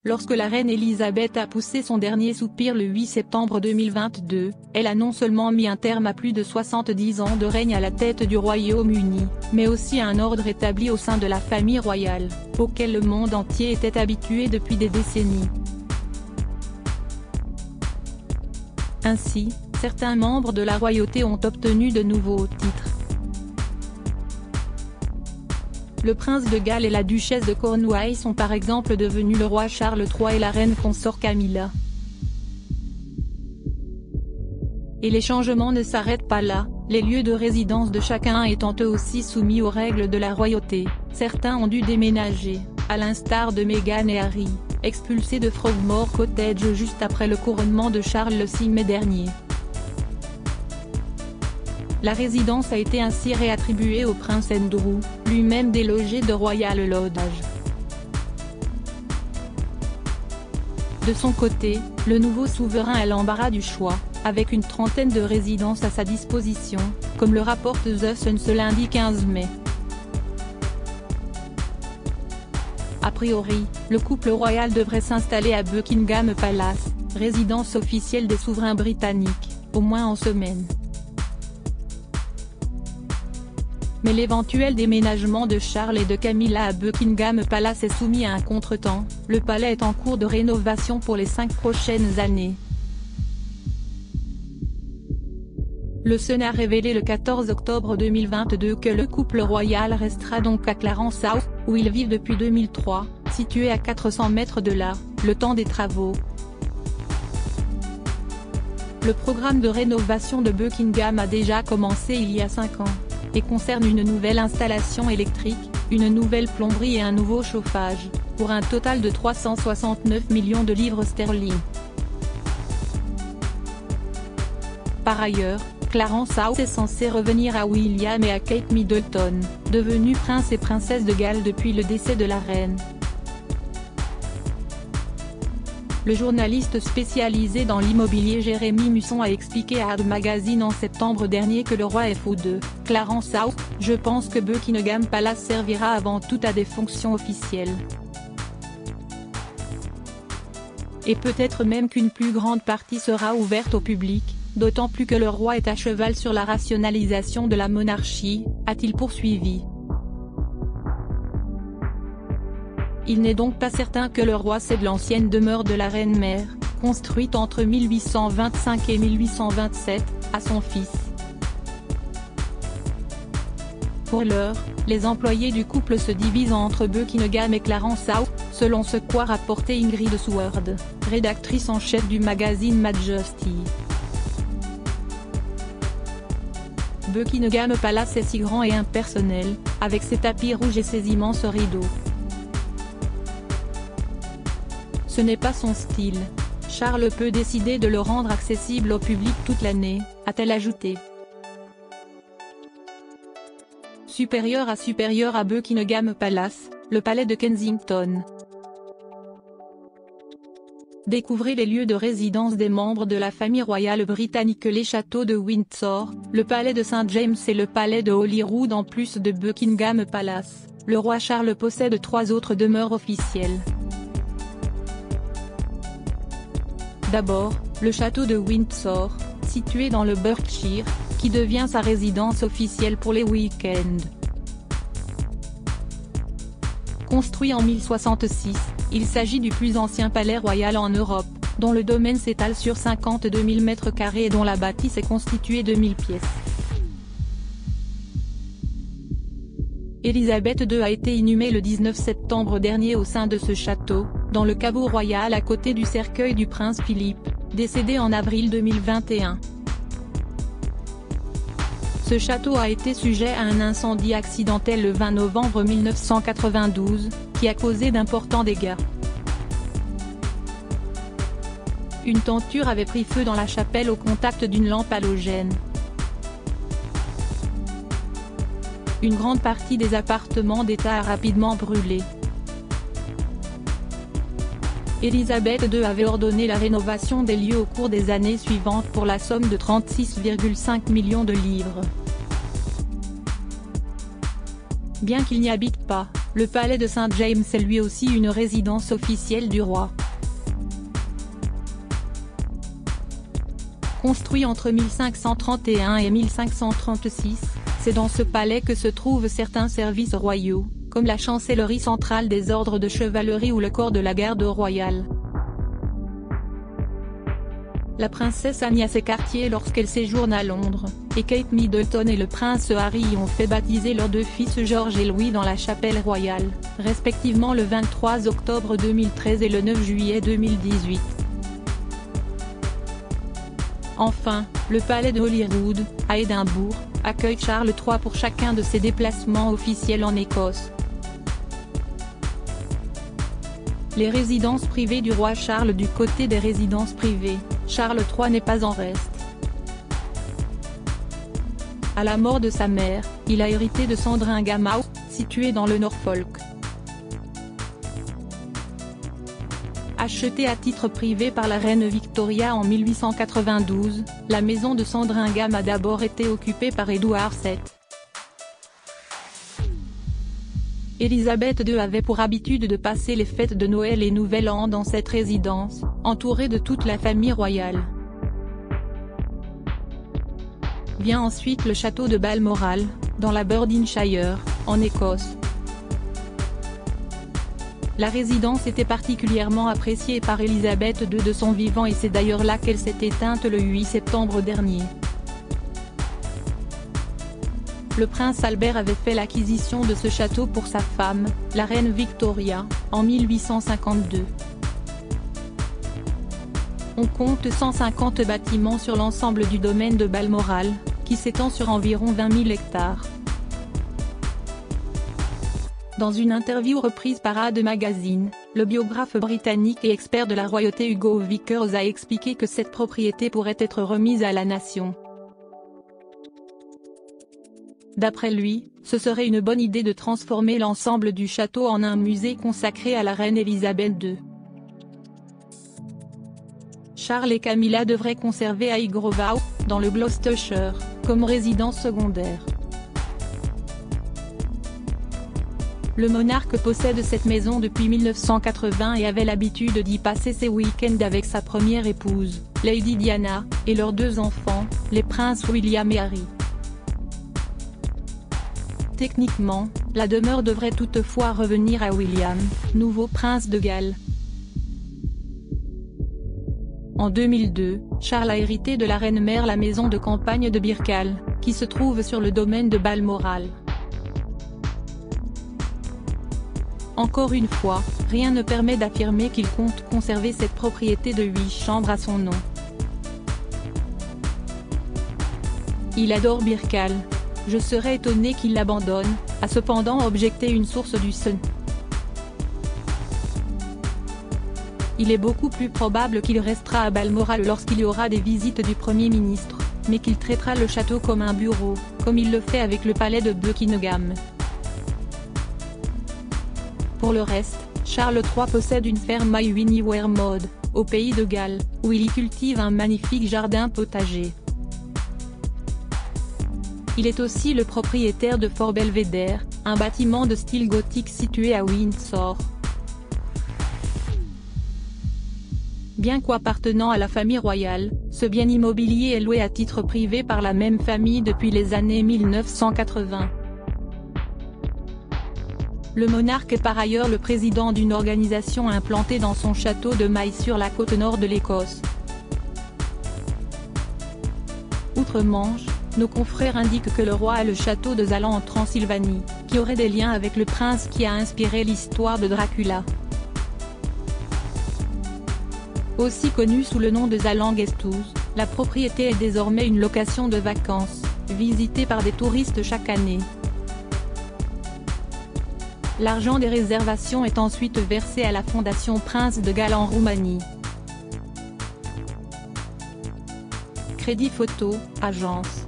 Lorsque la reine Elisabeth a poussé son dernier soupir le 8 septembre 2022, elle a non seulement mis un terme à plus de 70 ans de règne à la tête du Royaume-Uni, mais aussi à un ordre établi au sein de la famille royale, auquel le monde entier était habitué depuis des décennies. Ainsi, certains membres de la royauté ont obtenu de nouveaux titres. Le prince de Galles et la duchesse de Cornouailles sont par exemple devenus le roi Charles III et la reine consort Camilla. Et les changements ne s'arrêtent pas là, les lieux de résidence de chacun étant eux aussi soumis aux règles de la royauté. Certains ont dû déménager, à l'instar de Meghan et Harry, expulsés de Frogmore Cottage juste après le couronnement de Charles le 6 mai dernier. La résidence a été ainsi réattribuée au prince Andrew, lui-même délogé de Royal Lodge. De son côté, le nouveau souverain a l'embarras du choix, avec une trentaine de résidences à sa disposition, comme le rapporte The Sun ce lundi 15 mai. A priori, le couple royal devrait s'installer à Buckingham Palace, résidence officielle des souverains britanniques, au moins en semaine. Mais l'éventuel déménagement de Charles et de Camilla à Buckingham Palace est soumis à un contretemps, le palais est en cours de rénovation pour les 5 prochaines années. Le Sun a révélé le 14 octobre 2022 que le couple royal restera donc à Clarence House, où ils vivent depuis 2003, situé à 400 mètres de là, le temps des travaux. Le programme de rénovation de Buckingham a déjà commencé il y a 5 ans, et concerne une nouvelle installation électrique, une nouvelle plomberie et un nouveau chauffage, pour un total de 369 millions de livres sterling. Par ailleurs, Clarence House est censé revenir à William et à Kate Middleton, devenus prince et princesse de Galles depuis le décès de la reine. Le journaliste spécialisé dans l'immobilier Jérémy Musson a expliqué à Ad Magazine en septembre dernier que le roi est fou de Clarence House. Je pense que Buckingham Palace servira avant tout à des fonctions officielles. Et peut-être même qu'une plus grande partie sera ouverte au public, d'autant plus que le roi est à cheval sur la rationalisation de la monarchie, a-t-il poursuivi. Il n'est donc pas certain que le roi cède l'ancienne demeure de la reine-mère, construite entre 1825 et 1827, à son fils. Pour l'heure, les employés du couple se divisent entre Buckingham et Clarence House, selon ce qu'a rapporté Ingrid Seward, rédactrice en chef du magazine Majesty. Buckingham Palace est si grand et impersonnel, avec ses tapis rouges et ses immenses rideaux. Ce n'est pas son style. Charles peut décider de le rendre accessible au public toute l'année, a-t-elle ajouté. Supérieur à Buckingham Palace, le palais de Kensington. Découvrez les lieux de résidence des membres de la famille royale britannique, les châteaux de Windsor, le palais de St James et le palais de Holyrood. En plus de Buckingham Palace, le roi Charles possède 3 autres demeures officielles. D'abord, le château de Windsor, situé dans le Berkshire, qui devient sa résidence officielle pour les week-ends. Construit en 1066, il s'agit du plus ancien palais royal en Europe, dont le domaine s'étale sur 52 000 m² et dont la bâtisse est constituée de 1000 pièces. Elisabeth II a été inhumée le 19 septembre dernier au sein de ce château, dans le caveau royal à côté du cercueil du prince Philippe, décédé en avril 2021. Ce château a été sujet à un incendie accidentel le 20 novembre 1992, qui a causé d'importants dégâts. Une tenture avait pris feu dans la chapelle au contact d'une lampe halogène. Une grande partie des appartements d'État a rapidement brûlé. Elisabeth II avait ordonné la rénovation des lieux au cours des années suivantes pour la somme de 36,5 millions de livres. Bien qu'il n'y habite pas, Le palais de St James est lui aussi une résidence officielle du roi. Construit entre 1531 et 1536, c'est dans ce palais que se trouvent certains services royaux, comme la chancellerie centrale des ordres de chevalerie ou le corps de la garde royale. La princesse Anne y a ses quartiers lorsqu'elle séjourne à Londres, et Kate Middleton et le prince Harry y ont fait baptiser leurs deux fils George et Louis dans la chapelle royale, respectivement le 23 octobre 2013 et le 9 juillet 2018. Enfin, le palais de Holyrood, à Édimbourg, accueille Charles III pour chacun de ses déplacements officiels en Écosse. Les résidences privées du roi Charles. Du côté des résidences privées, Charles III n'est pas en reste. À la mort de sa mère, il a hérité de Sandringham House, situé dans le Norfolk. Achetée à titre privé par la reine Victoria en 1892, la maison de Sandringham a d'abord été occupée par Édouard VII. Élisabeth II avait pour habitude de passer les fêtes de Noël et Nouvel An dans cette résidence, entourée de toute la famille royale. Vient ensuite le château de Balmoral, dans la Aberdeenshire, en Écosse. La résidence était particulièrement appréciée par Élisabeth II de son vivant et c'est d'ailleurs là qu'elle s'est éteinte le 8 septembre dernier. Le prince Albert avait fait l'acquisition de ce château pour sa femme, la reine Victoria, en 1852. On compte 150 bâtiments sur l'ensemble du domaine de Balmoral, qui s'étend sur environ 20 000 hectares. Dans une interview reprise par Ad Magazine, le biographe britannique et expert de la royauté Hugo Vickers a expliqué que cette propriété pourrait être remise à la nation. D'après lui, ce serait une bonne idée de transformer l'ensemble du château en un musée consacré à la reine Elisabeth II. Charles et Camilla devraient conserver Highgrove House, dans le Gloucestershire, comme résidence secondaire. Le monarque possède cette maison depuis 1980 et avait l'habitude d'y passer ses week-ends avec sa première épouse, Lady Diana, et leurs deux enfants, les princes William et Harry. Techniquement, la demeure devrait toutefois revenir à William, nouveau prince de Galles. En 2002, Charles a hérité de la reine-mère la maison de campagne de Birkall, qui se trouve sur le domaine de Balmoral. Encore une fois, rien ne permet d'affirmer qu'il compte conserver cette propriété de 8 chambres à son nom. Il adore Birkall. Je serais étonné qu'il l'abandonne, a cependant objecté une source du Sun. Il est beaucoup plus probable qu'il restera à Balmoral lorsqu'il y aura des visites du Premier ministre, mais qu'il traitera le château comme un bureau, comme il le fait avec le palais de Buckingham. Pour le reste, Charles III possède une ferme à Winiwermode, au pays de Galles, où il y cultive un magnifique jardin potager. Il est aussi le propriétaire de Fort Belvedere, un bâtiment de style gothique situé à Windsor. Bien qu'appartenant à la famille royale, ce bien immobilier est loué à titre privé par la même famille depuis les années 1980. Le monarque est par ailleurs le président d'une organisation implantée dans son château de Maille sur la côte nord de l'Écosse. Outre-Manche, nos confrères indiquent que le roi a le château de Zalans en Transylvanie, qui aurait des liens avec le prince qui a inspiré l'histoire de Dracula. Aussi connue sous le nom de Zalans Guest House, la propriété est désormais une location de vacances, visitée par des touristes chaque année. L'argent des réservations est ensuite versé à la Fondation Prince de Galles en Roumanie. Crédit photo, agence.